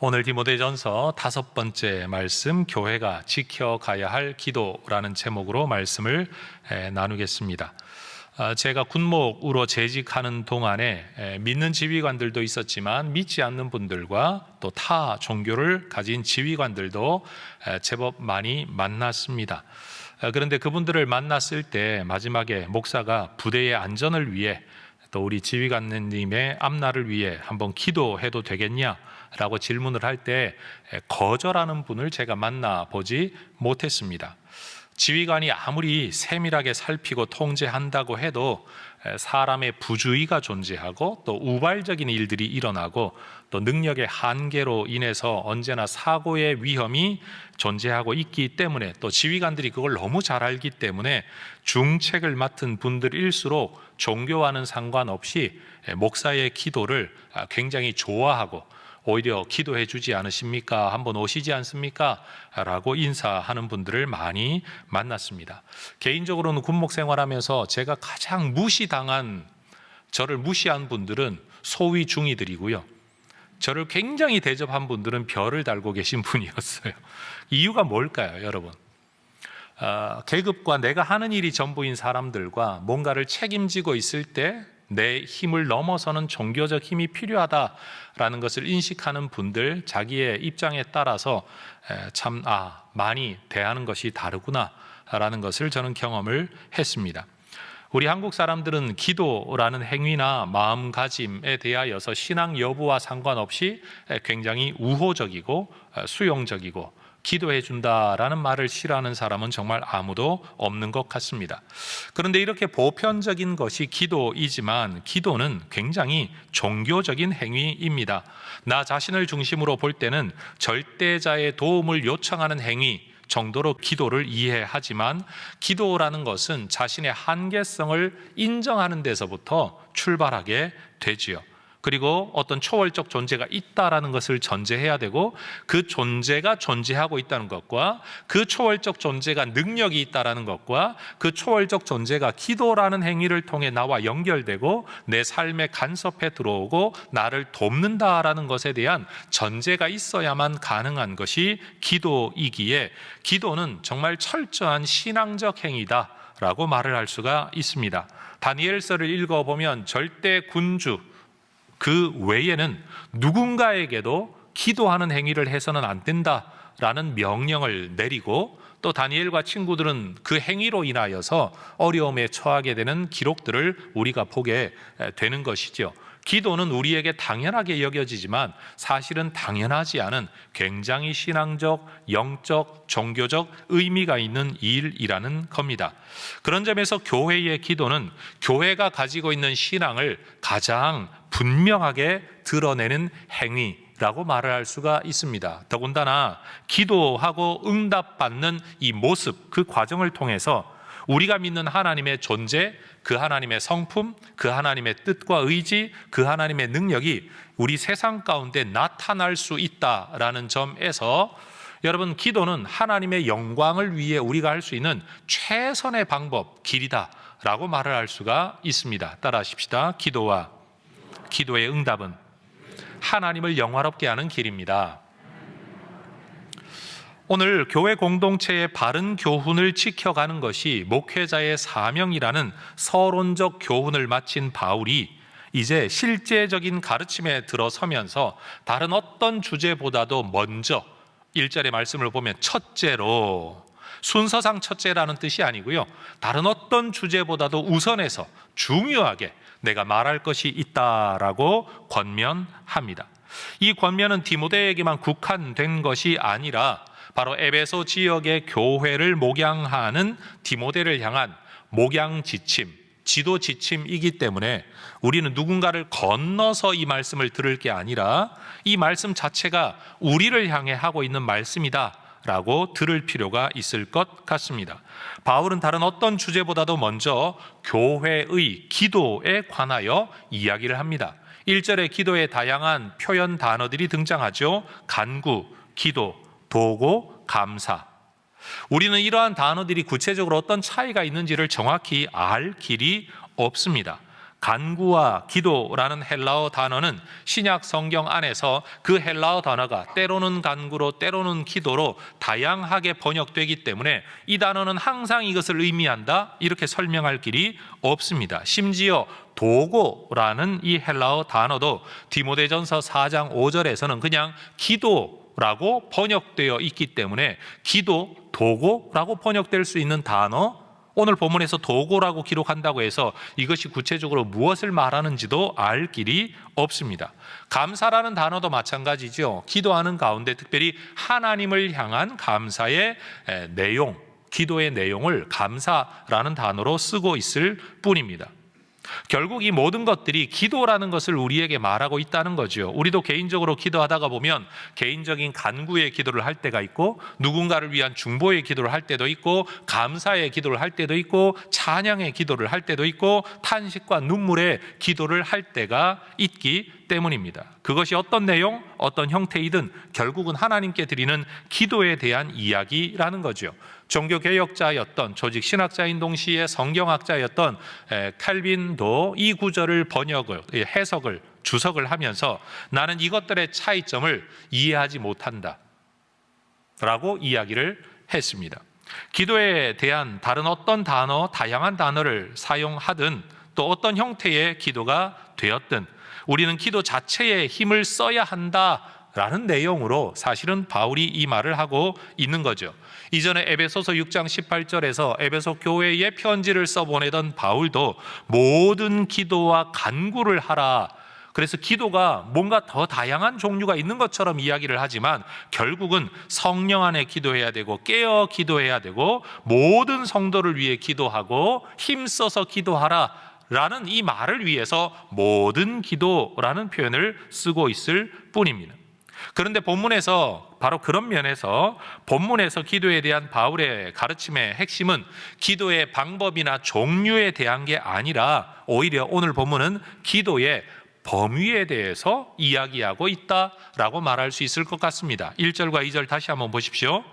오늘 디모데전서 5번째 말씀, 교회가 지켜가야 할 기도라는 제목으로 말씀을 나누겠습니다. 제가 군목으로 재직하는 동안에 믿는 지휘관들도 있었지만 믿지 않는 분들과 또 타 종교를 가진 지휘관들도 제법 많이 만났습니다. 그런데 그분들을 만났을 때 마지막에 목사가 부대의 안전을 위해 또 우리 지휘관님의 앞날을 위해 한번 기도해도 되겠냐라고 질문을 할 때 거절하는 분을 제가 만나보지 못했습니다. 지휘관이 아무리 세밀하게 살피고 통제한다고 해도 사람의 부주의가 존재하고 또 우발적인 일들이 일어나고 또 능력의 한계로 인해서 언제나 사고의 위험이 존재하고 있기 때문에 또 지휘관들이 그걸 너무 잘 알기 때문에 중책을 맡은 분들일수록 종교와는 상관없이 목사의 기도를 굉장히 좋아하고 오히려 기도해 주지 않으십니까? 한번 오시지 않습니까? 라고 인사하는 분들을 많이 만났습니다. 개인적으로는 군목 생활하면서 제가 가장 저를 무시한 분들은 소위 중위들이고요. 저를 굉장히 대접한 분들은 별을 달고 계신 분이었어요. 이유가 뭘까요, 여러분? 계급과 내가 하는 일이 전부인 사람들과 뭔가를 책임지고 있을 때 내 힘을 넘어서는 종교적 힘이 필요하다라는 것을 인식하는 분들, 자기의 입장에 따라서 많이 대하는 것이 다르구나라는 것을 저는 경험을 했습니다. 우리 한국 사람들은 기도라는 행위나 마음가짐에 대하여서 신앙 여부와 상관없이 굉장히 우호적이고 수용적이고 기도해 준다라는 말을 싫어하는 사람은 정말 아무도 없는 것 같습니다. 그런데 이렇게 보편적인 것이 기도이지만 기도는 굉장히 종교적인 행위입니다. 나 자신을 중심으로 볼 때는 절대자의 도움을 요청하는 행위 정도로 기도를 이해하지만 기도라는 것은 자신의 한계성을 인정하는 데서부터 출발하게 되지요. 그리고 어떤 초월적 존재가 있다라는 것을 전제해야 되고 그 존재가 존재하고 있다는 것과 그 초월적 존재가 능력이 있다라는 것과 그 초월적 존재가 기도라는 행위를 통해 나와 연결되고 내 삶에 간섭해 들어오고 나를 돕는다라는 것에 대한 전제가 있어야만 가능한 것이 기도이기에 기도는 정말 철저한 신앙적 행위다라고 말을 할 수가 있습니다. 다니엘서를 읽어보면 절대 군주 그 외에는 누군가에게도 기도하는 행위를 해서는 안 된다라는 명령을 내리고 또 다니엘과 친구들은 그 행위로 인하여서 어려움에 처하게 되는 기록들을 우리가 보게 되는 것이죠. 기도는 우리에게 당연하게 여겨지지만 사실은 당연하지 않은 굉장히 신앙적, 영적, 종교적 의미가 있는 일이라는 겁니다. 그런 점에서 교회의 기도는 교회가 가지고 있는 신앙을 가장 분명하게 드러내는 행위라고 말을 할 수가 있습니다. 더군다나 기도하고 응답받는 이 모습, 그 과정을 통해서 우리가 믿는 하나님의 존재, 그 하나님의 성품, 그 하나님의 뜻과 의지, 그 하나님의 능력이 우리 세상 가운데 나타날 수 있다라는 점에서 여러분, 기도는 하나님의 영광을 위해 우리가 할 수 있는 최선의 방법, 길이다라고 말을 할 수가 있습니다. 따라하십시다. 기도의 응답은 하나님을 영화롭게 하는 길입니다. 오늘 교회 공동체의 바른 교훈을 지켜가는 것이 목회자의 사명이라는 서론적 교훈을 마친 바울이 이제 실제적인 가르침에 들어서면서 다른 어떤 주제보다도 먼저 1절의 말씀을 보면 첫째로, 순서상 첫째라는 뜻이 아니고요, 다른 어떤 주제보다도 우선해서 중요하게 내가 말할 것이 있다라고 권면합니다. 이 권면은 디모데에게만 국한된 것이 아니라 바로 에베소 지역의 교회를 목양하는 디모데를 향한 목양 지침, 지도 지침이기 때문에 우리는 누군가를 건너서 이 말씀을 들을 게 아니라 이 말씀 자체가 우리를 향해 하고 있는 말씀이다 라고 들을 필요가 있을 것 같습니다. 바울은 다른 어떤 주제보다도 먼저 교회의 기도에 관하여 이야기를 합니다. 1절에 기도의 다양한 표현 단어들이 등장하죠. 간구, 기도, 도고, 감사. 우리는 이러한 단어들이 구체적으로 어떤 차이가 있는지를 정확히 알 길이 없습니다. 간구와 기도라는 헬라어 단어는 신약 성경 안에서 그 헬라어 단어가 때로는 간구로 때로는 기도로 다양하게 번역되기 때문에 이 단어는 항상 이것을 의미한다 이렇게 설명할 길이 없습니다. 심지어 도고라는 이 헬라어 단어도 디모데전서 4장 5절에서는 그냥 기도라고 번역되어 있기 때문에 기도, 도고라고 번역될 수 있는 단어, 오늘 본문에서 도고라고 기록한다고 해서 이것이 구체적으로 무엇을 말하는지도 알 길이 없습니다. 감사라는 단어도 마찬가지죠. 기도하는 가운데 특별히 하나님을 향한 감사의 내용, 기도의 내용을 감사라는 단어로 쓰고 있을 뿐입니다. 결국 이 모든 것들이 기도라는 것을 우리에게 말하고 있다는 거죠. 우리도 개인적으로 기도하다가 보면 개인적인 간구의 기도를 할 때가 있고, 누군가를 위한 중보의 기도를 할 때도 있고, 감사의 기도를 할 때도 있고, 찬양의 기도를 할 때도 있고, 탄식과 눈물의 기도를 할 때가 있기 때문입니다. 그것이 어떤 내용, 어떤 형태이든 결국은 하나님께 드리는 기도에 대한 이야기라는 거죠. 종교개혁자였던, 조직 신학자인 동시에 성경학자였던 칼빈도 이 구절을 해석을 주석을 하면서 나는 이것들의 차이점을 이해하지 못한다 라고 이야기를 했습니다. 기도에 대한 다른 어떤 단어, 다양한 단어를 사용하든 또 어떤 형태의 기도가 되었든 우리는 기도 자체에 힘을 써야 한다라는 내용으로 사실은 바울이 이 말을 하고 있는 거죠. 이전에 에베소서 6장 18절에서 에베소 교회에 편지를 써보내던 바울도 모든 기도와 간구를 하라. 그래서 기도가 뭔가 더 다양한 종류가 있는 것처럼 이야기를 하지만 결국은 성령 안에 기도해야 되고 깨어 기도해야 되고 모든 성도를 위해 기도하고 힘써서 기도하라 라는 이 말을 위해서 모든 기도라는 표현을 쓰고 있을 뿐입니다. 그런데 본문에서 바로 그런 면에서 본문에서 기도에 대한 바울의 가르침의 핵심은 기도의 방법이나 종류에 대한 게 아니라 오히려 오늘 본문은 기도의 범위에 대해서 이야기하고 있다라고 말할 수 있을 것 같습니다. 1절과 2절 다시 한번 보십시오.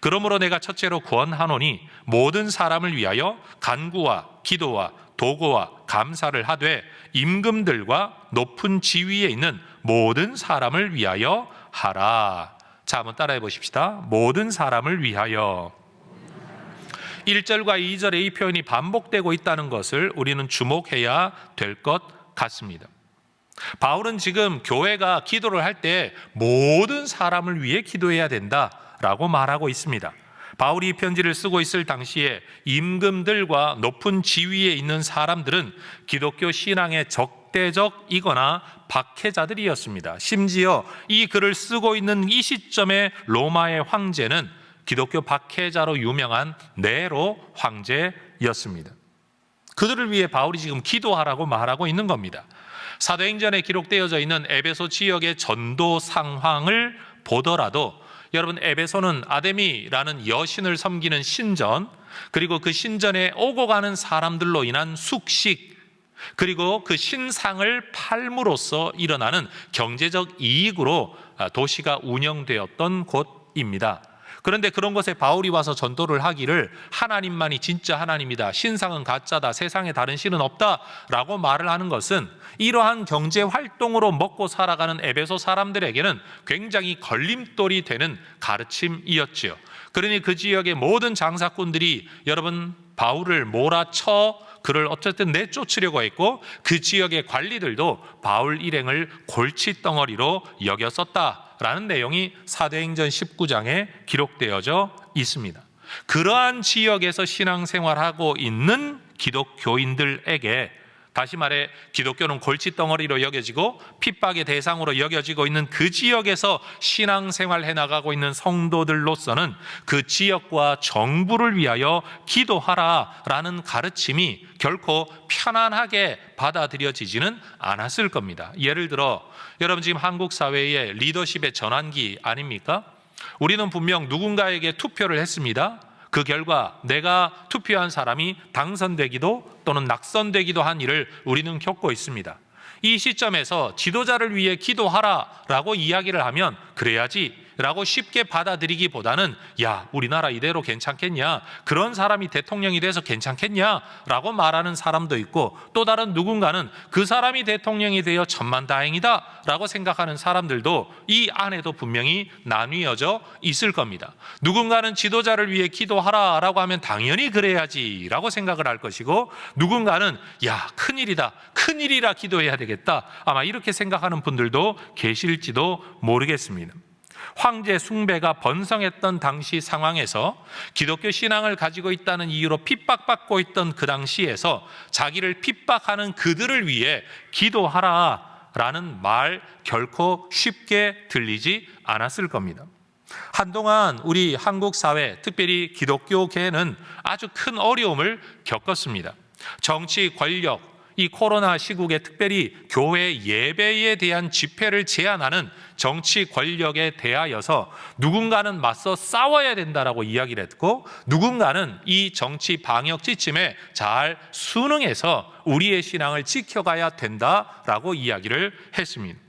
그러므로 내가 첫째로 구언하노니 모든 사람을 위하여 간구와 기도와 도고와 감사를 하되 임금들과 높은 지위에 있는 모든 사람을 위하여 하라. 자, 한번 따라해 보십시다. 모든 사람을 위하여. 1절과 2절의 이 표현이 반복되고 있다는 것을 우리는 주목해야 될 것 같습니다. 바울은 지금 교회가 기도를 할 때 모든 사람을 위해 기도해야 된다라고 말하고 있습니다. 바울이 이 편지를 쓰고 있을 당시에 임금들과 높은 지위에 있는 사람들은 기독교 신앙의 적대적이거나 박해자들이었습니다. 심지어 이 글을 쓰고 있는 이 시점에 로마의 황제는 기독교 박해자로 유명한 네로 황제였습니다. 그들을 위해 바울이 지금 기도하라고 말하고 있는 겁니다. 사도행전에 기록되어져 있는 에베소 지역의 전도 상황을 보더라도 여러분, 에베소는 아데미라는 여신을 섬기는 신전, 그리고 그 신전에 오고 가는 사람들로 인한 숙식, 그리고 그 신상을 팔므로써 일어나는 경제적 이익으로 도시가 운영되었던 곳입니다. 그런데 그런 곳에 바울이 와서 전도를 하기를 하나님만이 진짜 하나님이다, 신상은 가짜다, 세상에 다른 신은 없다라고 말을 하는 것은 이러한 경제 활동으로 먹고 살아가는 에베소 사람들에게는 굉장히 걸림돌이 되는 가르침이었지요. 그러니 그 지역의 모든 장사꾼들이 여러분 바울을 몰아쳐 그를 어쨌든 내쫓으려고 했고, 그 지역의 관리들도 바울 일행을 골칫덩어리로 여겼었다라는 내용이 사도행전 19장에 기록되어져 있습니다. 그러한 지역에서 신앙생활하고 있는 기독교인들에게, 다시 말해 기독교는 골칫덩어리로 여겨지고 핍박의 대상으로 여겨지고 있는 그 지역에서 신앙생활해 나가고 있는 성도들로서는 그 지역과 정부를 위하여 기도하라라는 가르침이 결코 편안하게 받아들여지지는 않았을 겁니다. 예를 들어 여러분, 지금 한국 사회의 리더십의 전환기 아닙니까? 우리는 분명 누군가에게 투표를 했습니다. 그 결과 내가 투표한 사람이 당선되기도 또는 낙선되기도 한 일을 우리는 겪고 있습니다. 이 시점에서 지도자를 위해 기도하라라고 이야기를 하면 그래야지 라고 쉽게 받아들이기보다는 야, 우리나라 이대로 괜찮겠냐, 그런 사람이 대통령이 돼서 괜찮겠냐 라고 말하는 사람도 있고, 또 다른 누군가는 그 사람이 대통령이 되어 천만다행이다 라고 생각하는 사람들도 이 안에도 분명히 나뉘어져 있을 겁니다. 누군가는 지도자를 위해 기도하라 라고 하면 당연히 그래야지 라고 생각을 할 것이고, 누군가는 야, 큰일이다, 큰일이라 기도해야 되겠다, 아마 이렇게 생각하는 분들도 계실지도 모르겠습니다. 황제 숭배가 번성했던 당시 상황에서 기독교 신앙을 가지고 있다는 이유로 핍박받고 있던 그 당시에서 자기를 핍박하는 그들을 위해 기도하라 라는 말 결코 쉽게 들리지 않았을 겁니다. 한동안 우리 한국 사회, 특별히 기독교계는 아주 큰 어려움을 겪었습니다. 정치, 권력, 이 코로나 시국에 특별히 교회 예배에 대한 집회를 제한하는 정치 권력에 대하여서 누군가는 맞서 싸워야 된다라고 이야기를 했고, 누군가는 이 정치 방역 지침에 잘 순응해서 우리의 신앙을 지켜가야 된다라고 이야기를 했습니다.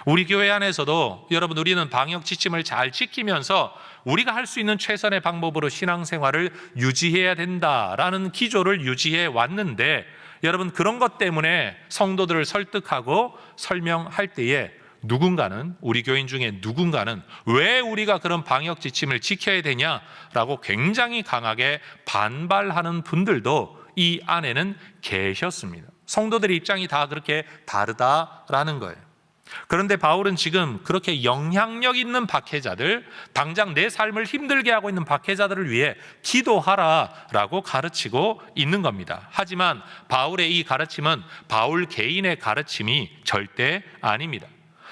우리 교회 안에서도 여러분, 우리는 방역 지침을 잘 지키면서 우리가 할 수 있는 최선의 방법으로 신앙생활을 유지해야 된다라는 기조를 유지해 왔는데, 여러분, 그런 것 때문에 성도들을 설득하고 설명할 때에 누군가는, 우리 교인 중에 누군가는 왜 우리가 그런 방역 지침을 지켜야 되냐라고 굉장히 강하게 반발하는 분들도 이 안에는 계셨습니다. 성도들의 입장이 다 그렇게 다르다라는 거예요. 그런데 바울은 지금 그렇게 영향력 있는 박해자들, 당장 내 삶을 힘들게 하고 있는 박해자들을 위해 기도하라라고 가르치고 있는 겁니다. 하지만 바울의 이 가르침은 바울 개인의 가르침이 절대 아닙니다.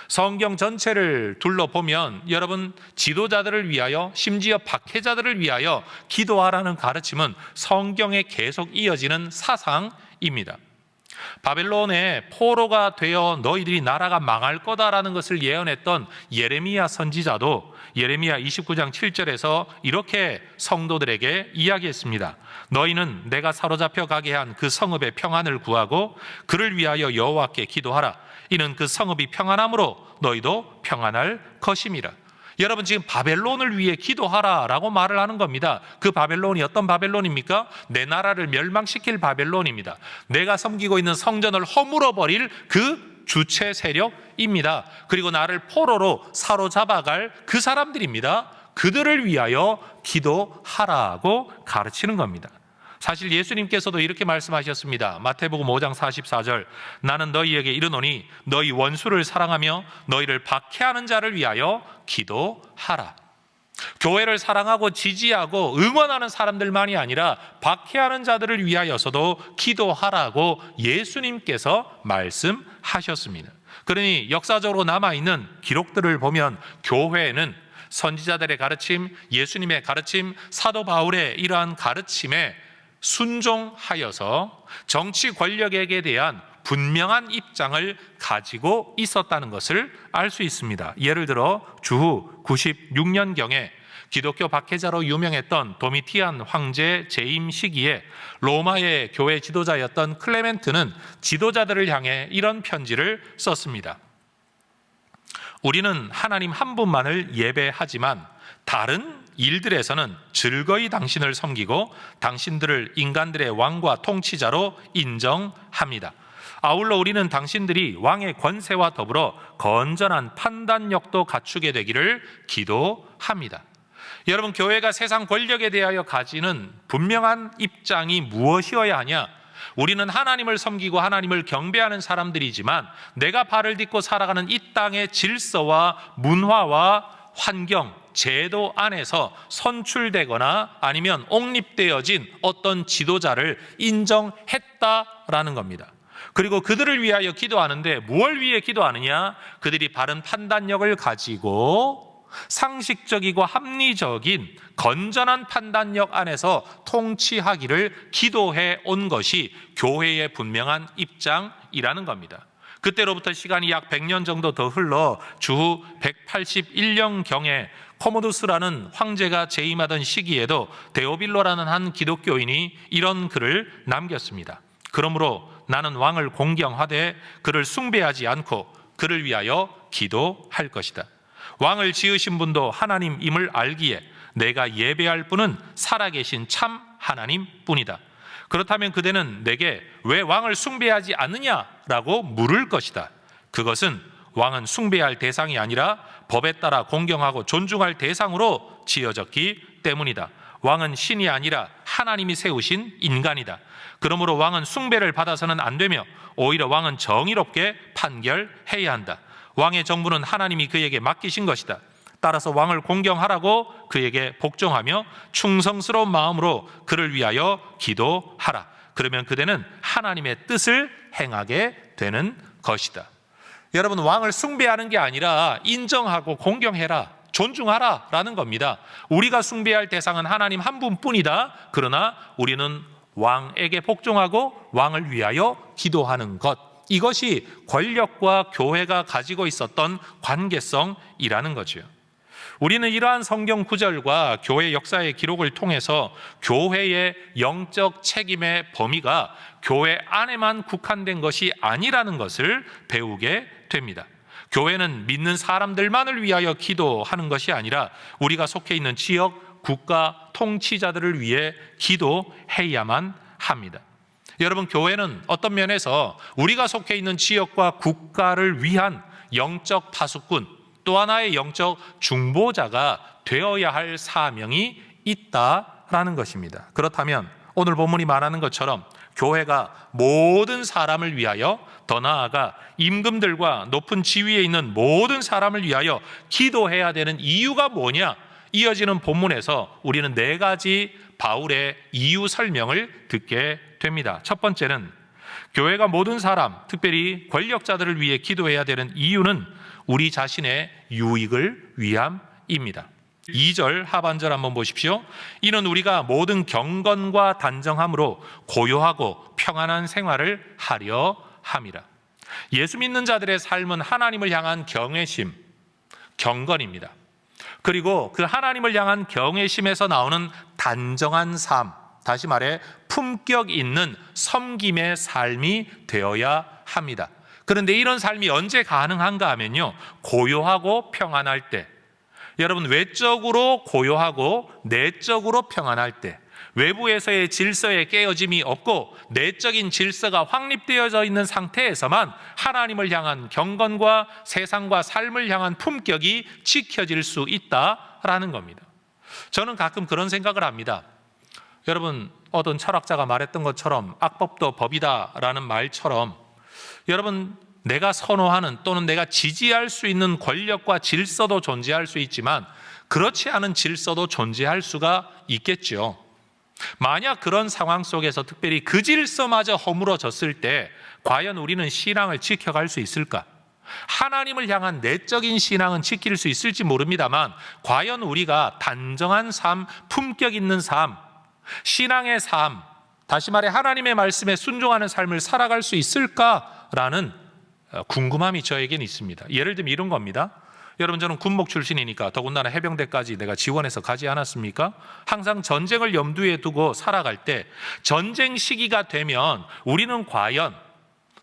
성경 전체를 둘러보면 여러분, 지도자들을 위하여, 심지어 박해자들을 위하여 기도하라는 가르침은 성경에 계속 이어지는 사상입니다. 바벨론의 포로가 되어 너희들이 나라가 망할 거다라는 것을 예언했던 예레미야 선지자도 예레미야 29장 7절에서 이렇게 성도들에게 이야기했습니다. 너희는 내가 사로잡혀 가게 한 그 성읍의 평안을 구하고 그를 위하여 여호와께 기도하라. 이는 그 성읍이 평안함으로 너희도 평안할 것임이라. 여러분, 지금 바벨론을 위해 기도하라라고 말을 하는 겁니다. 그 바벨론이 어떤 바벨론입니까? 내 나라를 멸망시킬 바벨론입니다. 내가 섬기고 있는 성전을 허물어버릴 그 주체 세력입니다. 그리고 나를 포로로 사로잡아갈 그 사람들입니다. 그들을 위하여 기도하라고 가르치는 겁니다. 사실 예수님께서도 이렇게 말씀하셨습니다. 마태복음 5장 44절, 나는 너희에게 이르노니 너희 원수를 사랑하며 너희를 박해하는 자를 위하여 기도하라. 교회를 사랑하고 지지하고 응원하는 사람들만이 아니라 박해하는 자들을 위하여서도 기도하라고 예수님께서 말씀하셨습니다. 그러니 역사적으로 남아있는 기록들을 보면 교회는 선지자들의 가르침, 예수님의 가르침, 사도 바울의 이러한 가르침에 순종하여서 정치 권력에게 대한 분명한 입장을 가지고 있었다는 것을 알 수 있습니다. 예를 들어 주후 96년경에 기독교 박해자로 유명했던 도미티안 황제 재임 시기에 로마의 교회 지도자였던 클레멘트는 지도자들을 향해 이런 편지를 썼습니다. 우리는 하나님 한 분만을 예배하지만 다른 일들에서는 즐거이 당신을 섬기고 당신들을 인간들의 왕과 통치자로 인정합니다. 아울러 우리는 당신들이 왕의 권세와 더불어 건전한 판단력도 갖추게 되기를 기도합니다. 여러분, 교회가 세상 권력에 대하여 가지는 분명한 입장이 무엇이어야 하냐? 우리는 하나님을 섬기고 하나님을 경배하는 사람들이지만 내가 발을 딛고 살아가는 이 땅의 질서와 문화와 환경, 제도 안에서 선출되거나 아니면 옹립되어진 어떤 지도자를 인정했다라는 겁니다. 그리고 그들을 위하여 기도하는데 뭘 위해 기도하느냐? 그들이 바른 판단력을 가지고 상식적이고 합리적인 건전한 판단력 안에서 통치하기를 기도해 온 것이 교회의 분명한 입장이라는 겁니다. 그때로부터 시간이 약 100년 정도 더 흘러 주후 181년경에 코모두스라는 황제가 재임하던 시기에도 데오빌로라는 한 기독교인이 이런 글을 남겼습니다. 그러므로 나는 왕을 공경하되 그를 숭배하지 않고 그를 위하여 기도할 것이다. 왕을 지으신 분도 하나님임을 알기에 내가 예배할 분은 살아계신 참 하나님뿐이다. 그렇다면 그대는 내게 왜 왕을 숭배하지 않느냐라고 물을 것이다. 그것은 왕은 숭배할 대상이 아니라 법에 따라 공경하고 존중할 대상으로 지어졌기 때문이다. 왕은 신이 아니라 하나님이 세우신 인간이다. 그러므로 왕은 숭배를 받아서는 안 되며 오히려 왕은 정의롭게 판결해야 한다. 왕의 정부는 하나님이 그에게 맡기신 것이다. 따라서 왕을 공경하라고 그에게 복종하며 충성스러운 마음으로 그를 위하여 기도하라. 그러면 그대는 하나님의 뜻을 행하게 되는 것이다. 여러분, 왕을 숭배하는 게 아니라 인정하고 공경해라, 존중하라 라는 겁니다. 우리가 숭배할 대상은 하나님 한 분뿐이다. 그러나 우리는 왕에게 복종하고 왕을 위하여 기도하는 것, 이것이 권력과 교회가 가지고 있었던 관계성이라는 거죠. 우리는 이러한 성경 구절과 교회 역사의 기록을 통해서 교회의 영적 책임의 범위가 교회 안에만 국한된 것이 아니라는 것을 배우게 됩니다. 교회는 믿는 사람들만을 위하여 기도하는 것이 아니라 우리가 속해 있는 지역, 국가, 통치자들을 위해 기도해야만 합니다. 여러분, 교회는 어떤 면에서 우리가 속해 있는 지역과 국가를 위한 영적 파수꾼, 또 하나의 영적 중보자가 되어야 할 사명이 있다라는 것입니다. 그렇다면 오늘 본문이 말하는 것처럼 교회가 모든 사람을 위하여, 더 나아가 임금들과 높은 지위에 있는 모든 사람을 위하여 기도해야 되는 이유가 뭐냐? 이어지는 본문에서 우리는 4가지 바울의 이유 설명을 듣게 됩니다. 첫 번째는 교회가 모든 사람, 특별히 권력자들을 위해 기도해야 되는 이유는 우리 자신의 유익을 위함입니다. 2절 하반절 한번 보십시오. 이는 우리가 모든 경건과 단정함으로 고요하고 평안한 생활을 하려 함이라. 예수 믿는 자들의 삶은 하나님을 향한 경외심, 경건입니다. 그리고 그 하나님을 향한 경외심에서 나오는 단정한 삶, 다시 말해 품격 있는 섬김의 삶이 되어야 합니다. 그런데 이런 삶이 언제 가능한가 하면요, 고요하고 평안할 때, 여러분, 외적으로 고요하고 내적으로 평안할 때, 외부에서의 질서의 깨어짐이 없고 내적인 질서가 확립되어져 있는 상태에서만 하나님을 향한 경건과 세상과 삶을 향한 품격이 지켜질 수 있다라는 겁니다. 저는 가끔 그런 생각을 합니다. 여러분, 어떤 철학자가 말했던 것처럼 악법도 법이다라는 말처럼, 여러분, 내가 선호하는 또는 내가 지지할 수 있는 권력과 질서도 존재할 수 있지만 그렇지 않은 질서도 존재할 수가 있겠죠. 만약 그런 상황 속에서 특별히 그 질서마저 허물어졌을 때 과연 우리는 신앙을 지켜갈 수 있을까? 하나님을 향한 내적인 신앙은 지킬 수 있을지 모릅니다만 과연 우리가 단정한 삶, 품격 있는 삶, 신앙의 삶, 다시 말해 하나님의 말씀에 순종하는 삶을 살아갈 수 있을까라는 궁금함이 저에게는 있습니다. 예를 들면 이런 겁니다. 여러분, 저는 군목 출신이니까 더군다나 해병대까지 내가 지원해서 가지 않았습니까? 항상 전쟁을 염두에 두고 살아갈 때 전쟁 시기가 되면 우리는 과연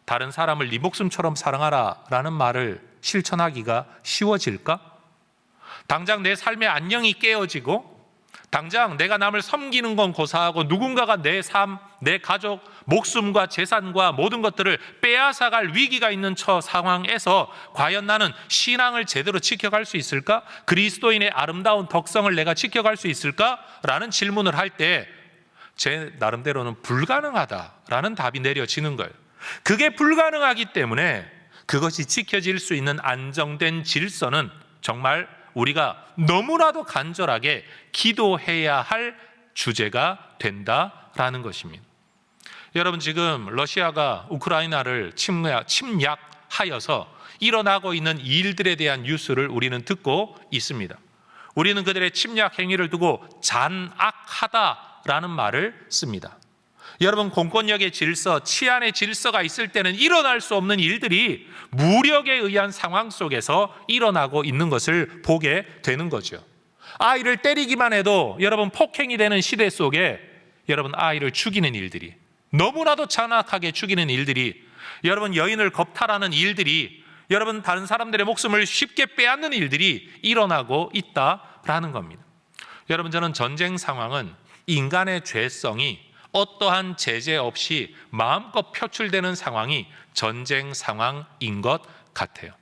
다른 사람을 네 목숨처럼 사랑하라 라는 말을 실천하기가 쉬워질까? 당장 내 삶의 안녕이 깨어지고 당장 내가 남을 섬기는 건 고사하고 누군가가 내 삶, 내 가족, 목숨과 재산과 모든 것들을 빼앗아갈 위기가 있는 상황에서 과연 나는 신앙을 제대로 지켜갈 수 있을까? 그리스도인의 아름다운 덕성을 내가 지켜갈 수 있을까? 라는 질문을 할 때 제 나름대로는 불가능하다라는 답이 내려지는 거예요. 그게 불가능하기 때문에 그것이 지켜질 수 있는 안정된 질서는 정말 우리가 너무나도 간절하게 기도해야 할 주제가 된다라는 것입니다. 여러분, 지금 러시아가 우크라이나를 침략하여서 일어나고 있는 일들에 대한 뉴스를 우리는 듣고 있습니다. 우리는 그들의 침략 행위를 두고 잔악하다라는 말을 씁니다. 여러분, 공권력의 질서, 치안의 질서가 있을 때는 일어날 수 없는 일들이 무력에 의한 상황 속에서 일어나고 있는 것을 보게 되는 거죠. 아이를 때리기만 해도 여러분 폭행이 되는 시대 속에 여러분 아이를 죽이는 일들이, 너무나도 잔악하게 죽이는 일들이, 여러분 여인을 겁탈하는 일들이, 여러분, 다른 사람들의 목숨을 쉽게 빼앗는 일들이 일어나고 있다라는 겁니다. 여러분, 저는 전쟁 상황은 인간의 죄성이 어떠한 제재 없이 마음껏 표출되는 상황이 전쟁 상황인 것 같아요.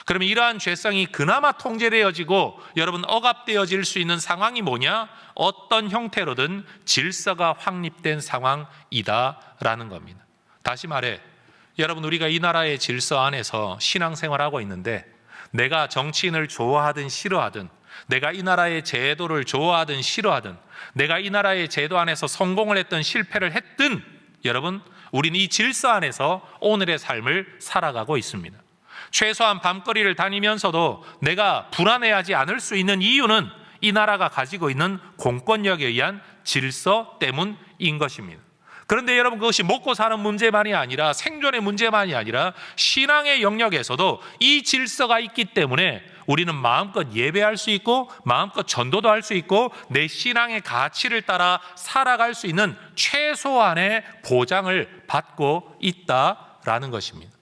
그러면 이러한 죄성이 그나마 통제되어지고 여러분 억압되어질 수 있는 상황이 뭐냐? 어떤 형태로든 질서가 확립된 상황이다라는 겁니다. 다시 말해, 여러분, 우리가 이 나라의 질서 안에서 신앙생활하고 있는데 내가 정치인을 좋아하든 싫어하든, 내가 이 나라의 제도를 좋아하든 싫어하든, 내가 이 나라의 제도 안에서 성공을 했든 실패를 했든, 여러분, 우리는 이 질서 안에서 오늘의 삶을 살아가고 있습니다. 최소한 밤거리를 다니면서도 내가 불안해하지 않을 수 있는 이유는 이 나라가 가지고 있는 공권력에 의한 질서 때문인 것입니다. 그런데 여러분, 그것이 먹고 사는 문제만이 아니라 생존의 문제만이 아니라 신앙의 영역에서도 이 질서가 있기 때문에 우리는 마음껏 예배할 수 있고 마음껏 전도도 할 수 있고 내 신앙의 가치를 따라 살아갈 수 있는 최소한의 보장을 받고 있다라는 것입니다.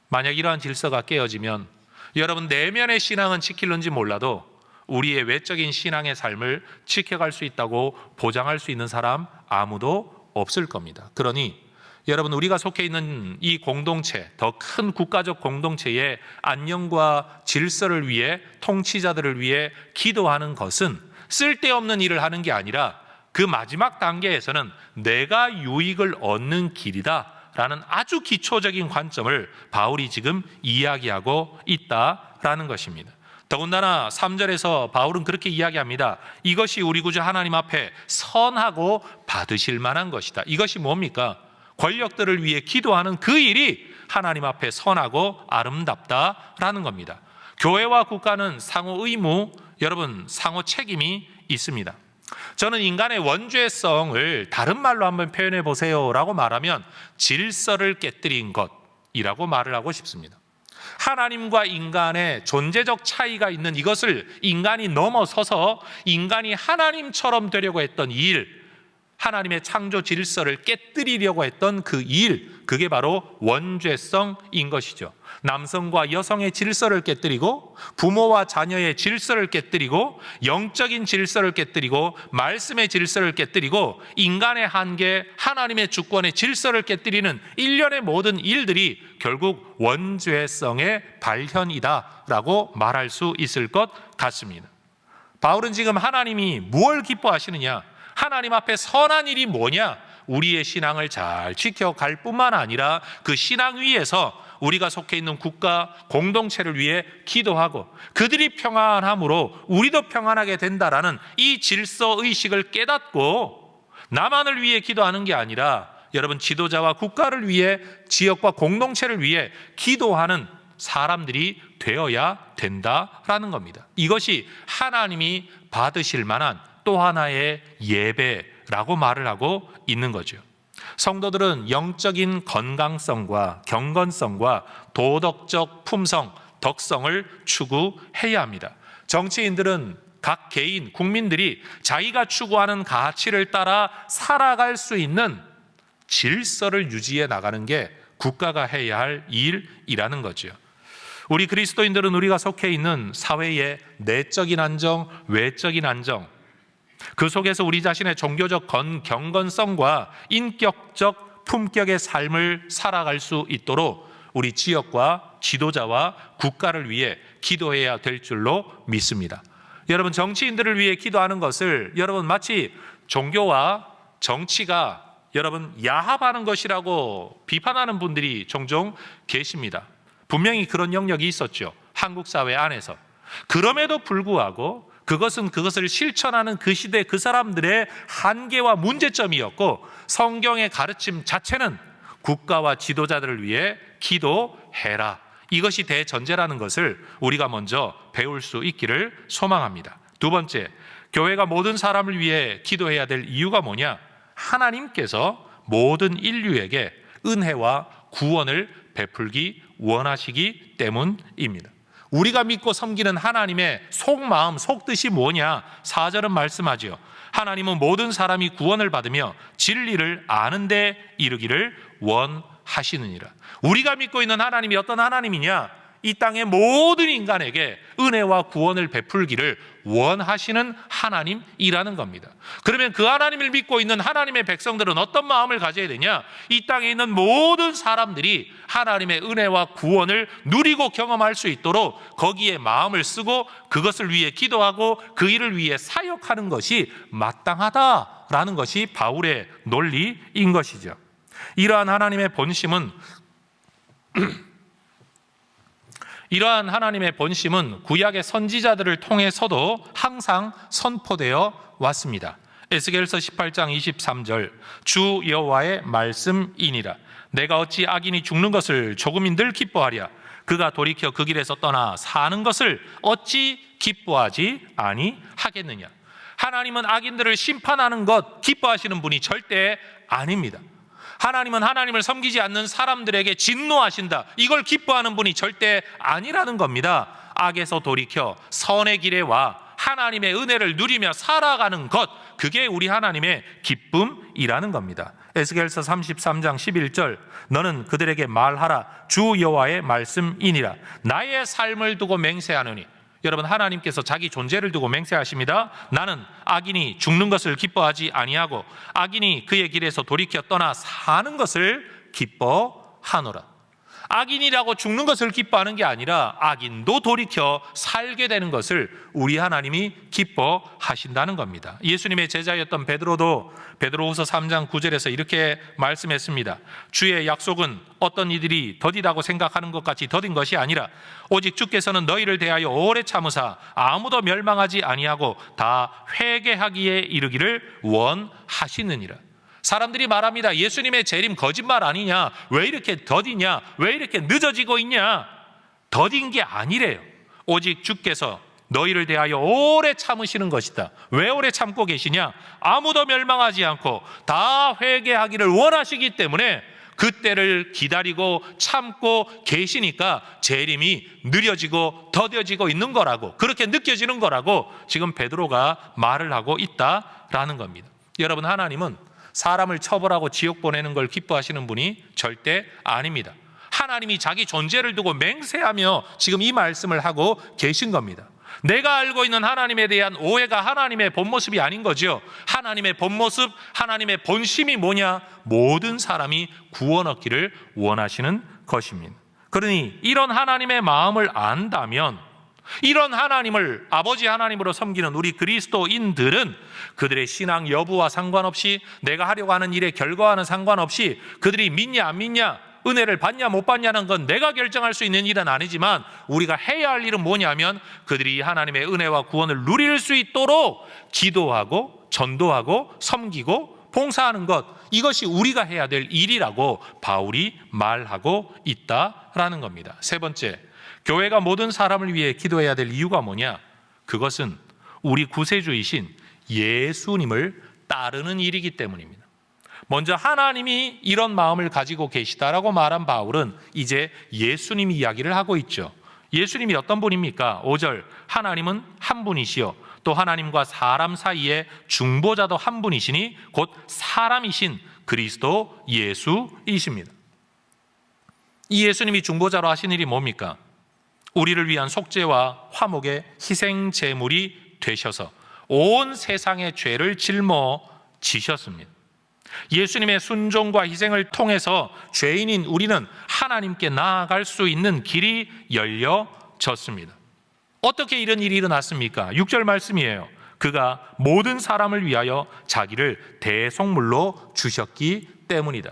만약 이러한 질서가 깨어지면 여러분, 내면의 신앙은 지킬는지 몰라도 우리의 외적인 신앙의 삶을 지켜갈 수 있다고 보장할 수 있는 사람 아무도 없을 겁니다. 그러니 여러분, 우리가 속해 있는 이 공동체, 더 큰 국가적 공동체의 안녕과 질서를 위해, 통치자들을 위해 기도하는 것은 쓸데없는 일을 하는 게 아니라 그 마지막 단계에서는 내가 유익을 얻는 길이다 라는 아주 기초적인 관점을 바울이 지금 이야기하고 있다라는 것입니다. 더군다나 3절에서 바울은 그렇게 이야기합니다. 이것이 우리 구주 하나님 앞에 선하고 받으실 만한 것이다. 이것이 뭡니까? 권력들을 위해 기도하는 그 일이 하나님 앞에 선하고 아름답다라는 겁니다. 교회와 국가는 상호 의무, 여러분, 상호 책임이 있습니다. 저는 인간의 원죄성을 다른 말로 한번 표현해 보세요라고 말하면 질서를 깨뜨린 것이라고 말을 하고 싶습니다. 하나님과 인간의 존재적 차이가 있는 이것을 인간이 넘어서서 인간이 하나님처럼 되려고 했던 일, 하나님의 창조 질서를 깨뜨리려고 했던 그 일, 그게 바로 원죄성인 것이죠. 남성과 여성의 질서를 깨뜨리고 부모와 자녀의 질서를 깨뜨리고 영적인 질서를 깨뜨리고 말씀의 질서를 깨뜨리고 인간의 한계, 하나님의 주권의 질서를 깨뜨리는 일련의 모든 일들이 결국 원죄성의 발현이다라고 말할 수 있을 것 같습니다. 바울은 지금 하나님이 무엇을 기뻐하시느냐, 하나님 앞에 선한 일이 뭐냐, 우리의 신앙을 잘 지켜갈 뿐만 아니라 그 신앙 위에서 우리가 속해 있는 국가 공동체를 위해 기도하고 그들이 평안함으로 우리도 평안하게 된다라는 이 질서의식을 깨닫고 나만을 위해 기도하는 게 아니라 여러분, 지도자와 국가를 위해, 지역과 공동체를 위해 기도하는 사람들이 되어야 된다라는 겁니다. 이것이 하나님이 받으실 만한 또 하나의 예배라고 말을 하고 있는 거죠. 성도들은 영적인 건강성과 경건성과 도덕적 품성, 덕성을 추구해야 합니다. 정치인들은 각 개인, 국민들이 자기가 추구하는 가치를 따라 살아갈 수 있는 질서를 유지해 나가는 게 국가가 해야 할 일이라는 거죠. 우리 그리스도인들은 우리가 속해 있는 사회의 내적인 안정, 외적인 안정, 그 속에서 우리 자신의 종교적 경건성과 인격적 품격의 삶을 살아갈 수 있도록 우리 지역과 지도자와 국가를 위해 기도해야 될 줄로 믿습니다. 여러분, 정치인들을 위해 기도하는 것을 여러분 마치 종교와 정치가 여러분 야합하는 것이라고 비판하는 분들이 종종 계십니다. 분명히 그런 영역이 있었죠, 한국 사회 안에서. 그럼에도 불구하고 그것을 실천하는 그 시대 그 사람들의 한계와 문제점이었고, 성경의 가르침 자체는 국가와 지도자들을 위해 기도해라, 이것이 대전제라는 것을 우리가 먼저 배울 수 있기를 소망합니다. 두 번째, 교회가 모든 사람을 위해 기도해야 될 이유가 뭐냐? 하나님께서 모든 인류에게 은혜와 구원을 베풀기 원하시기 때문입니다. 우리가 믿고 섬기는 하나님의 속마음, 속뜻이 뭐냐? 4절은 말씀하지요. 하나님은 모든 사람이 구원을 받으며 진리를 아는 데 이르기를 원하시느니라. 우리가 믿고 있는 하나님이 어떤 하나님이냐? 이 땅의 모든 인간에게 은혜와 구원을 베풀기를 원하시는 하나님이라는 겁니다. 그러면 그 하나님을 믿고 있는 하나님의 백성들은 어떤 마음을 가져야 되냐? 이 땅에 있는 모든 사람들이 하나님의 은혜와 구원을 누리고 경험할 수 있도록 거기에 마음을 쓰고 그것을 위해 기도하고 그 일을 위해 사역하는 것이 마땅하다라는 것이 바울의 논리인 것이죠. 이러한 하나님의 본심은 구약의 선지자들을 통해서도 항상 선포되어 왔습니다. 에스겔서 18장 23절 주 여호와의 말씀이니라. 내가 어찌 악인이 죽는 것을 조금인들 기뻐하랴. 그가 돌이켜 그 길에서 떠나 사는 것을 어찌 기뻐하지 아니하겠느냐. 하나님은 악인들을 심판하는 것 기뻐하시는 분이 절대 아닙니다. 하나님은 하나님을 섬기지 않는 사람들에게 진노하신다, 이걸 기뻐하는 분이 절대 아니라는 겁니다. 악에서 돌이켜 선의 길에 와 하나님의 은혜를 누리며 살아가는 것, 그게 우리 하나님의 기쁨이라는 겁니다. 에스겔서 33장 11절 너는 그들에게 말하라. 주 여호와의 말씀이니라. 나의 삶을 두고 맹세하노니, 여러분, 하나님께서 자기 존재를 두고 맹세하십니다. 나는 악인이 죽는 것을 기뻐하지 아니하고 악인이 그의 길에서 돌이켜 떠나 사는 것을 기뻐하노라. 악인이라고 죽는 것을 기뻐하는 게 아니라 악인도 돌이켜 살게 되는 것을 우리 하나님이 기뻐하신다는 겁니다. 예수님의 제자였던 베드로도 베드로후서 3장 9절에서 이렇게 말씀했습니다. 주의 약속은 어떤 이들이 더디다고 생각하는 것 같이 더딘 것이 아니라 오직 주께서는 너희를 대하여 오래 참으사 아무도 멸망하지 아니하고 다 회개하기에 이르기를 원하시느니라. 사람들이 말합니다. 예수님의 재림 거짓말 아니냐? 왜 이렇게 더디냐? 왜 이렇게 늦어지고 있냐? 더딘 게 아니래요. 오직 주께서 너희를 대하여 오래 참으시는 것이다. 왜 오래 참고 계시냐? 아무도 멸망하지 않고 다 회개하기를 원하시기 때문에 그때를 기다리고 참고 계시니까 재림이 느려지고 더뎌지고 있는 거라고, 그렇게 느껴지는 거라고 지금 베드로가 말을 하고 있다라는 겁니다. 여러분, 하나님은 사람을 처벌하고 지옥 보내는 걸 기뻐하시는 분이 절대 아닙니다. 하나님이 자기 존재를 두고 맹세하며 지금 이 말씀을 하고 계신 겁니다. 내가 알고 있는 하나님에 대한 오해가 하나님의 본 모습이 아닌 거죠. 하나님의 본 모습, 하나님의 본심이 뭐냐? 모든 사람이 구원 얻기를 원하시는 것입니다. 그러니 이런 하나님의 마음을 안다면, 이런 하나님을 아버지 하나님으로 섬기는 우리 그리스도인들은 그들의 신앙 여부와 상관없이, 내가 하려고 하는 일에 결과와는 상관없이, 그들이 믿냐 안 믿냐, 은혜를 받냐 못 받냐는 건 내가 결정할 수 있는 일은 아니지만 우리가 해야 할 일은 뭐냐면 그들이 하나님의 은혜와 구원을 누릴 수 있도록 기도하고 전도하고 섬기고 봉사하는 것, 이것이 우리가 해야 될 일이라고 바울이 말하고 있다라는 겁니다. 세 번째, 교회가 모든 사람을 위해 기도해야 될 이유가 뭐냐? 그것은 우리 구세주이신 예수님을 따르는 일이기 때문입니다. 먼저 하나님이 이런 마음을 가지고 계시다라고 말한 바울은 이제 예수님 이야기를 하고 있죠. 예수님이 어떤 분입니까? 5절, 하나님은 한 분이시요 또 하나님과 사람 사이에 중보자도 한 분이시니 곧 사람이신 그리스도 예수이십니다. 이 예수님이 중보자로 하신 일이 뭡니까? 우리를 위한 속죄와 화목의 희생 제물이 되셔서 온 세상의 죄를 짊어지셨습니다. 예수님의 순종과 희생을 통해서 죄인인 우리는 하나님께 나아갈 수 있는 길이 열려졌습니다. 어떻게 이런 일이 일어났습니까? 6절 말씀이에요. 그가 모든 사람을 위하여 자기를 대속물로 주셨기 때문이다.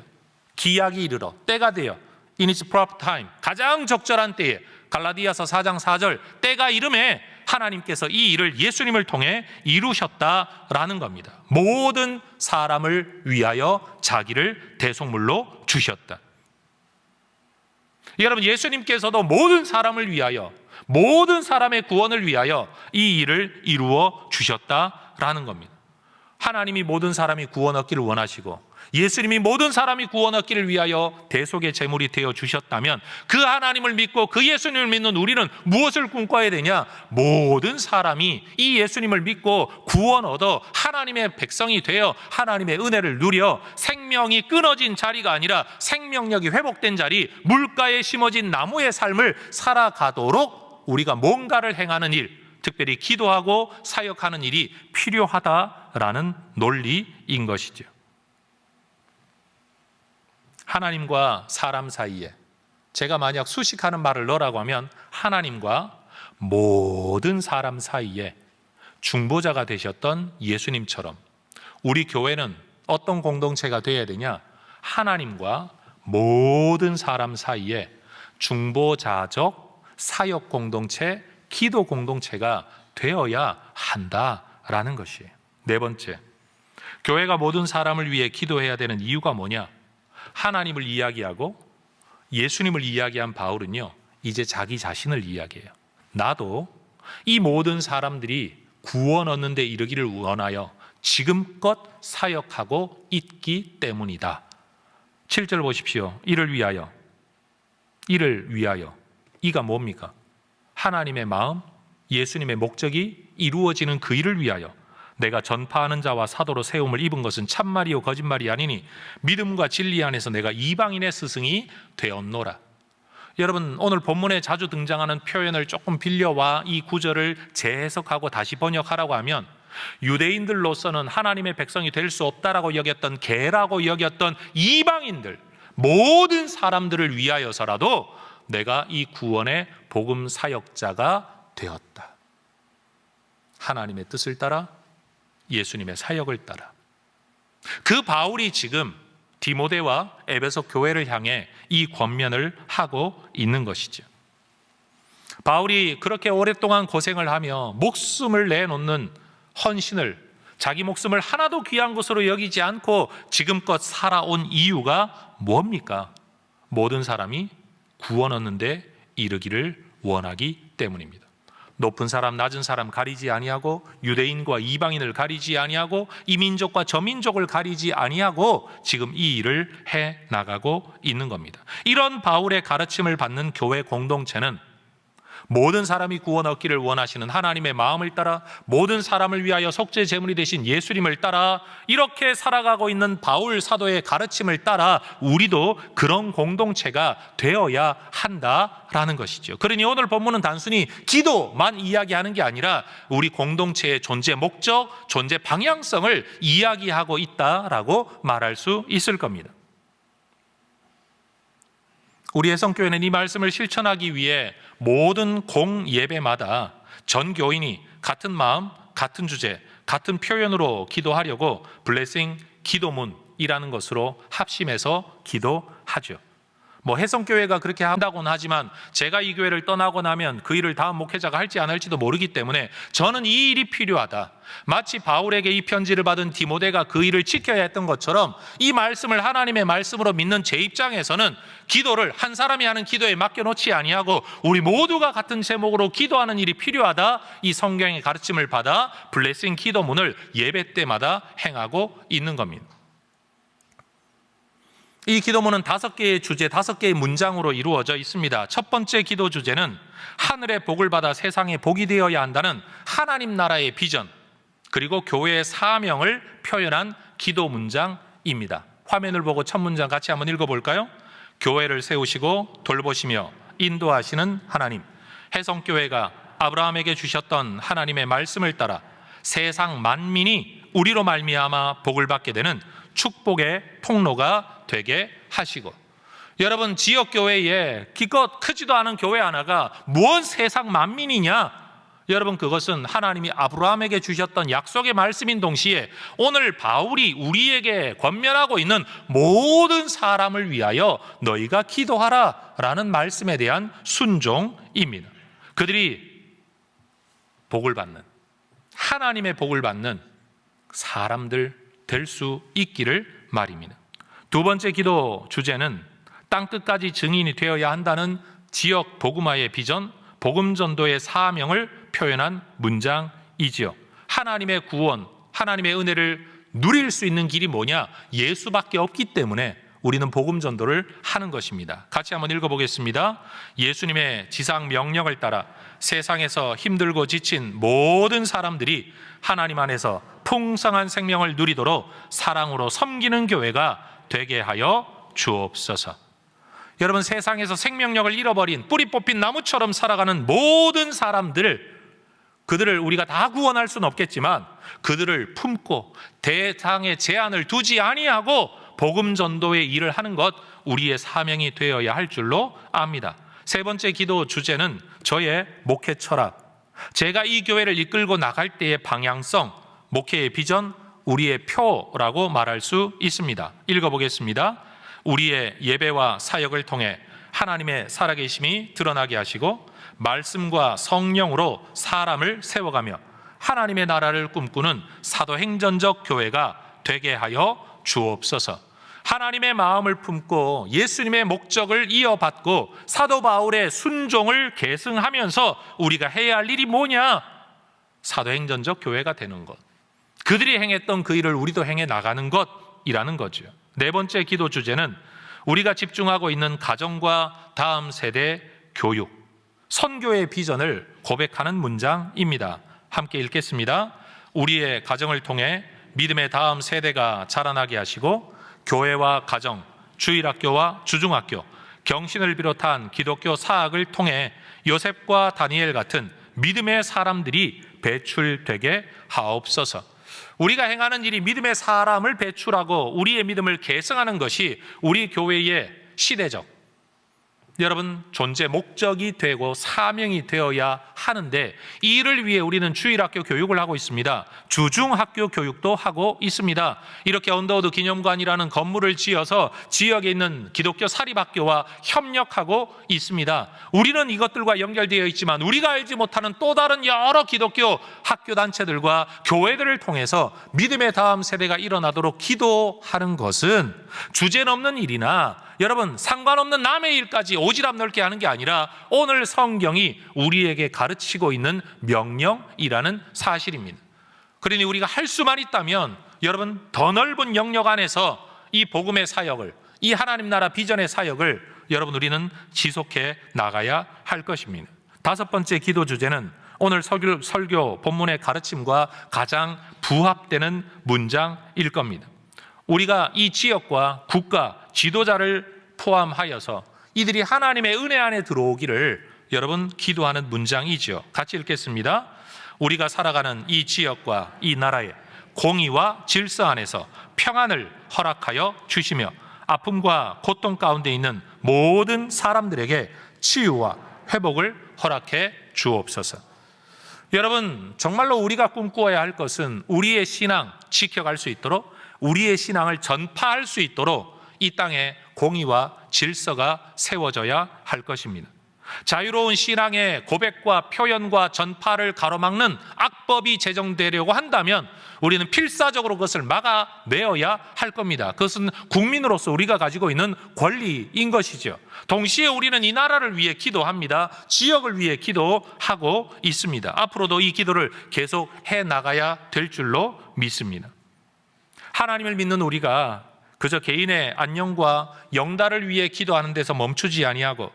기약이 이르러 때가 되어 In its proper time, 가장 적절한 때에, 갈라디아서 4장 4절, 때가 이름에 하나님께서 이 일을 예수님을 통해 이루셨다라는 겁니다. 모든 사람을 위하여 자기를 대속물로 주셨다. 여러분, 예수님께서도 모든 사람을 위하여, 모든 사람의 구원을 위하여 이 일을 이루어 주셨다라는 겁니다. 하나님이 모든 사람이 구원 얻기를 원하시고 예수님이 모든 사람이 구원 얻기를 위하여 대속의 제물이 되어 주셨다면 그 하나님을 믿고 그 예수님을 믿는 우리는 무엇을 꿈꿔야 되냐? 모든 사람이 이 예수님을 믿고 구원 얻어 하나님의 백성이 되어 하나님의 은혜를 누려 생명이 끊어진 자리가 아니라 생명력이 회복된 자리, 물가에 심어진 나무의 삶을 살아가도록 우리가 뭔가를 행하는 일, 특별히 기도하고 사역하는 일이 필요하다라는 논리인 것이죠. 하나님과 사람 사이에 제가 만약 수식하는 말을 넣으라고 하면 하나님과 모든 사람 사이에 중보자가 되셨던 예수님처럼 우리 교회는 어떤 공동체가 되어야 되냐? 하나님과 모든 사람 사이에 중보자적 사역 공동체, 기도 공동체가 되어야 한다라는 것이에요. 네 번째, 교회가 모든 사람을 위해 기도해야 되는 이유가 뭐냐? 하나님을 이야기하고 예수님을 이야기한 바울은요, 이제 자기 자신을 이야기해요. 나도 이 모든 사람들이 구원 얻는 데 이르기를 원하여 지금껏 사역하고 있기 때문이다. 7절 보십시오. 이를 위하여. 이가 뭡니까? 하나님의 마음, 예수님의 목적이 이루어지는 그 일을 위하여 내가 전파하는 자와 사도로 세움을 입은 것은 참말이요 거짓말이 아니니 믿음과 진리 안에서 내가 이방인의 스승이 되었노라. 여러분, 오늘 본문에 자주 등장하는 표현을 조금 빌려와 이 구절을 재해석하고 다시 번역하라고 하면 유대인들로서는 하나님의 백성이 될 수 없다라고 여겼던, 개라고 여겼던 이방인들, 모든 사람들을 위하여서라도 내가 이 구원의 복음 사역자가 되었다. 하나님의 뜻을 따라 예수님의 사역을 따라. 그 바울이 지금 디모데와 에베소 교회를 향해 이 권면을 하고 있는 것이죠. 바울이 그렇게 오랫동안 고생을 하며 목숨을 내놓는 헌신을, 자기 목숨을 하나도 귀한 것으로 여기지 않고 지금껏 살아온 이유가 뭡니까? 모든 사람이 구원 얻는데 이르기를 원하기 때문입니다. 높은 사람, 낮은 사람 가리지 아니하고 유대인과 이방인을 가리지 아니하고 이민족과 저민족을 가리지 아니하고 지금 이 일을 해 나가고 있는 겁니다. 이런 바울의 가르침을 받는 교회 공동체는 모든 사람이 구원 얻기를 원하시는 하나님의 마음을 따라 모든 사람을 위하여 속죄 제물이 되신 예수님을 따라 이렇게 살아가고 있는 바울 사도의 가르침을 따라 우리도 그런 공동체가 되어야 한다라는 것이죠. 그러니 오늘 본문은 단순히 기도만 이야기하는 게 아니라 우리 공동체의 존재 목적, 존재 방향성을 이야기하고 있다라고 말할 수 있을 겁니다. 우리 해성교회는 이 말씀을 실천하기 위해 모든 공예배마다 전 교인이 같은 마음, 같은 주제, 같은 표현으로 기도하려고 블레싱 기도문이라는 것으로 합심해서 기도하죠. 해성교회가 그렇게 한다고는 하지만 제가 이 교회를 떠나고 나면 그 일을 다음 목회자가 할지 안 할지도 모르기 때문에 저는 이 일이 필요하다. 마치 바울에게 이 편지를 받은 디모데가 그 일을 지켜야 했던 것처럼 이 말씀을 하나님의 말씀으로 믿는 제 입장에서는 기도를 한 사람이 하는 기도에 맡겨놓지 아니하고 우리 모두가 같은 제목으로 기도하는 일이 필요하다. 이 성경의 가르침을 받아 블레싱 기도문을 예배 때마다 행하고 있는 겁니다. 이 기도문은 5개의 주제, 5개의 문장으로 이루어져 있습니다. 첫 번째 기도 주제는 하늘의 복을 받아 세상에 복이 되어야 한다는 하나님 나라의 비전, 그리고 교회의 사명을 표현한 기도 문장입니다. 화면을 보고 첫 문장 같이 한번 읽어볼까요? 교회를 세우시고 돌보시며 인도하시는 하나님, 해성교회가 아브라함에게 주셨던 하나님의 말씀을 따라 세상 만민이 우리로 말미암아 복을 받게 되는 축복의 통로가 되게 하시고, 여러분, 지역교회에 기껏 크지도 않은 교회 하나가 무언 세상 만민이냐? 여러분, 그것은 하나님이 아브라함에게 주셨던 약속의 말씀인 동시에 오늘 바울이 우리에게 권면하고 있는 모든 사람을 위하여 너희가 기도하라 라는 말씀에 대한 순종입니다. 그들이 복을 받는, 하나님의 복을 받는 사람들 될 수 있기를 말입니다. 두 번째 기도 주제는 땅끝까지 증인이 되어야 한다는 지역 복음화의 비전, 복음 전도의 사명을 표현한 문장이지요. 하나님의 구원, 하나님의 은혜를 누릴 수 있는 길이 뭐냐? 예수밖에 없기 때문에 우리는 복음 전도를 하는 것입니다. 같이 한번 읽어보겠습니다. 예수님의 지상 명령을 따라 세상에서 힘들고 지친 모든 사람들이 하나님 안에서 풍성한 생명을 누리도록 사랑으로 섬기는 교회가 되게 하여 주옵소서. 여러분, 세상에서 생명력을 잃어버린 뿌리 뽑힌 나무처럼 살아가는 모든 사람들, 그들을 우리가 다 구원할 수는 없겠지만 그들을 품고 대상의 제한을 두지 아니하고 복음 전도의 일을 하는 것, 우리의 사명이 되어야 할 줄로 압니다. 세 번째 기도 주제는 저의 목회 철학, 제가 이 교회를 이끌고 나갈 때의 방향성, 목회의 비전, 우리의 표라고 말할 수 있습니다. 읽어보겠습니다. 우리의 예배와 사역을 통해 하나님의 살아계심이 드러나게 하시고 말씀과 성령으로 사람을 세워가며 하나님의 나라를 꿈꾸는 사도행전적 교회가 되게 하여 주옵소서. 하나님의 마음을 품고 예수님의 목적을 이어받고 사도 바울의 순종을 계승하면서 우리가 해야 할 일이 뭐냐? 사도행전적 교회가 되는 것, 그들이 행했던 그 일을 우리도 행해 나가는 것이라는 거죠. 네 번째 기도 주제는 우리가 집중하고 있는 가정과 다음 세대 교육, 선교의 비전을 고백하는 문장입니다. 함께 읽겠습니다. 우리의 가정을 통해 믿음의 다음 세대가 자라나게 하시고 교회와 가정, 주일학교와 주중학교, 경신을 비롯한 기독교 사학을 통해 요셉과 다니엘 같은 믿음의 사람들이 배출되게 하옵소서. 우리가 행하는 일이 믿음의 사람을 배출하고 우리의 믿음을 계승하는 것이 우리 교회의 시대적, 여러분, 존재 목적이 되고 사명이 되어야 하는데, 이 일을 위해 우리는 주일학교 교육을 하고 있습니다. 주중학교 교육도 하고 있습니다. 이렇게 언더우드 기념관이라는 건물을 지어서 지역에 있는 기독교 사립학교와 협력하고 있습니다. 우리는 이것들과 연결되어 있지만 우리가 알지 못하는 또 다른 여러 기독교 학교 단체들과 교회들을 통해서 믿음의 다음 세대가 일어나도록 기도하는 것은 주제넘는 일이나 여러분, 상관없는 남의 일까지 오지랖 넓게 하는 게 아니라 오늘 성경이 우리에게 가르치고 있는 명령이라는 사실입니다. 그러니 우리가 할 수만 있다면 여러분, 더 넓은 영역 안에서 이 복음의 사역을, 이 하나님 나라 비전의 사역을 여러분, 우리는 지속해 나가야 할 것입니다. 다섯 번째 기도 주제는 오늘 설교 본문의 가르침과 가장 부합되는 문장일 겁니다. 우리가 이 지역과 국가, 지도자를 포함하여서 이들이 하나님의 은혜 안에 들어오기를 여러분 기도하는 문장이지요. 같이 읽겠습니다. 우리가 살아가는 이 지역과 이 나라에 공의와 질서 안에서 평안을 허락하여 주시며 아픔과 고통 가운데 있는 모든 사람들에게 치유와 회복을 허락해 주옵소서. 여러분, 정말로 우리가 꿈꾸어야 할 것은 우리의 신앙 지켜갈 수 있도록, 우리의 신앙을 전파할 수 있도록 이 땅에 공의와 질서가 세워져야 할 것입니다. 자유로운 신앙의 고백과 표현과 전파를 가로막는 악법이 제정되려고 한다면 우리는 필사적으로 그것을 막아내어야 할 겁니다. 그것은 국민으로서 우리가 가지고 있는 권리인 것이죠. 동시에 우리는 이 나라를 위해 기도합니다. 지역을 위해 기도하고 있습니다. 앞으로도 이 기도를 계속 해나가야 될 줄로 믿습니다. 하나님을 믿는 우리가 그저 개인의 안녕과 영달을 위해 기도하는 데서 멈추지 아니하고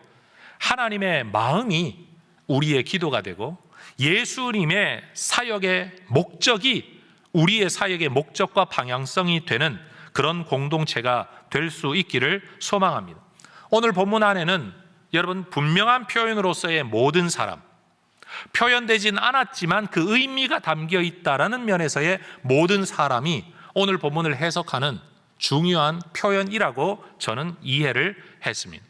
하나님의 마음이 우리의 기도가 되고 예수님의 사역의 목적이 우리의 사역의 목적과 방향성이 되는 그런 공동체가 될 수 있기를 소망합니다. 오늘 본문 안에는 여러분, 분명한 표현으로서의 모든 사람, 표현되진 않았지만 그 의미가 담겨 있다라는 면에서의 모든 사람이 오늘 본문을 해석하는 중요한 표현이라고 저는 이해를 했습니다.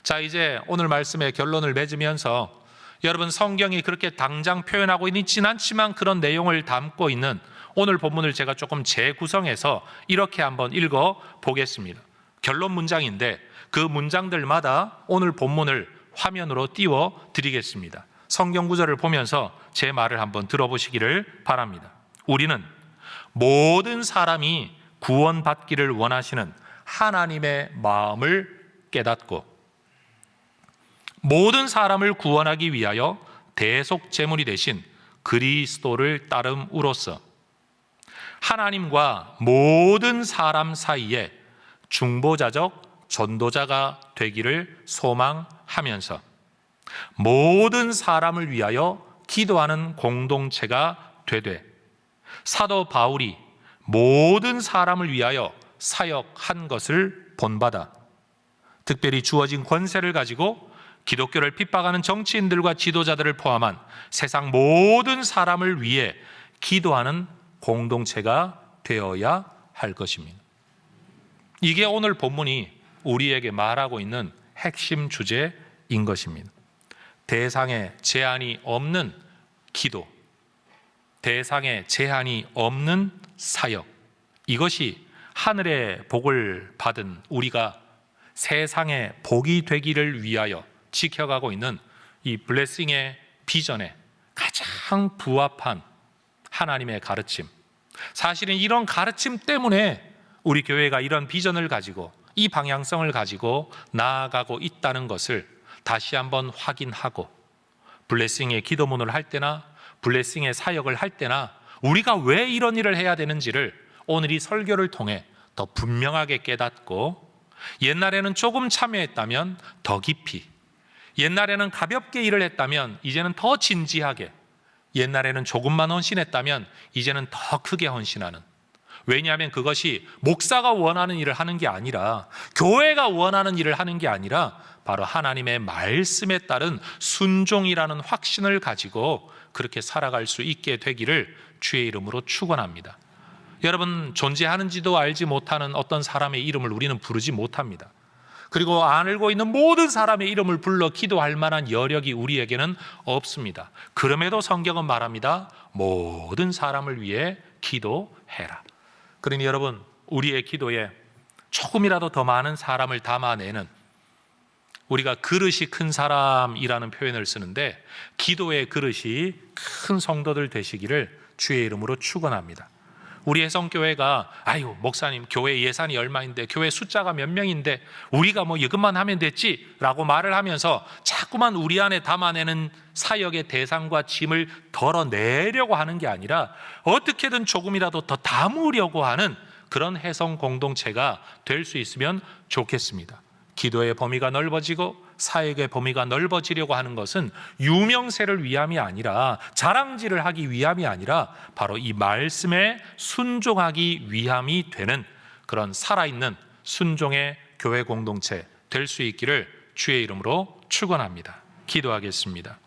자, 이제 오늘 말씀의 결론을 맺으면서 여러분, 성경이 그렇게 당장 표현하고 있지는 않지만 그런 내용을 담고 있는 오늘 본문을 제가 조금 재구성해서 이렇게 한번 읽어 보겠습니다. 결론 문장인데 그 문장들마다 오늘 본문을 화면으로 띄워 드리겠습니다. 성경 구절을 보면서 제 말을 한번 들어보시기를 바랍니다. 우리는 모든 사람이 구원받기를 원하시는 하나님의 마음을 깨닫고 모든 사람을 구원하기 위하여 대속 제물이 되신 그리스도를 따름으로써 하나님과 모든 사람 사이에 중보자적 전도자가 되기를 소망하면서 모든 사람을 위하여 기도하는 공동체가 되되, 사도 바울이 모든 사람을 위하여 사역한 것을 본받아 특별히 주어진 권세를 가지고 기독교를 핍박하는 정치인들과 지도자들을 포함한 세상 모든 사람을 위해 기도하는 공동체가 되어야 할 것입니다. 이게 오늘 본문이 우리에게 말하고 있는 핵심 주제인 것입니다. 대상에 제한이 없는 기도, 대상에 제한이 없는 사역, 이것이 하늘의 복을 받은 우리가 세상의 복이 되기를 위하여 지켜가고 있는 이 블레싱의 비전에 가장 부합한 하나님의 가르침. 사실은 이런 가르침 때문에 우리 교회가 이런 비전을 가지고 이 방향성을 가지고 나아가고 있다는 것을 다시 한번 확인하고, 블레싱의 기도문을 할 때나 블레싱의 사역을 할 때나 우리가 왜 이런 일을 해야 되는지를 오늘 이 설교를 통해 더 분명하게 깨닫고, 옛날에는 조금 참여했다면 더 깊이, 옛날에는 가볍게 일을 했다면 이제는 더 진지하게, 옛날에는 조금만 헌신했다면 이제는 더 크게 헌신하는, 왜냐하면 그것이 목사가 원하는 일을 하는 게 아니라, 교회가 원하는 일을 하는 게 아니라 바로 하나님의 말씀에 따른 순종이라는 확신을 가지고 그렇게 살아갈 수 있게 되기를 주의 이름으로 축원합니다. 여러분, 존재하는지도 알지 못하는 어떤 사람의 이름을 우리는 부르지 못합니다. 그리고 안 알고 있는 모든 사람의 이름을 불러 기도할 만한 여력이 우리에게는 없습니다. 그럼에도 성경은 말합니다. 모든 사람을 위해 기도해라. 그러니 여러분, 우리의 기도에 조금이라도 더 많은 사람을 담아내는, 우리가 그릇이 큰 사람이라는 표현을 쓰는데, 기도의 그릇이 큰 성도들 되시기를 주의 이름으로 축원합니다. 우리 혜성교회가 아유 목사님 교회 예산이 얼마인데, 교회 숫자가 몇 명인데 우리가 뭐 이것만 하면 됐지 라고 말을 하면서 자꾸만 우리 안에 담아내는 사역의 대상과 짐을 덜어내려고 하는 게 아니라 어떻게든 조금이라도 더 담으려고 하는 그런 혜성 공동체가 될 수 있으면 좋겠습니다. 기도의 범위가 넓어지고 사역의 범위가 넓어지려고 하는 것은 유명세를 위함이 아니라, 자랑질을 하기 위함이 아니라 바로 이 말씀에 순종하기 위함이 되는 그런 살아있는 순종의 교회 공동체 될 수 있기를 주의 이름으로 축원합니다. 기도하겠습니다.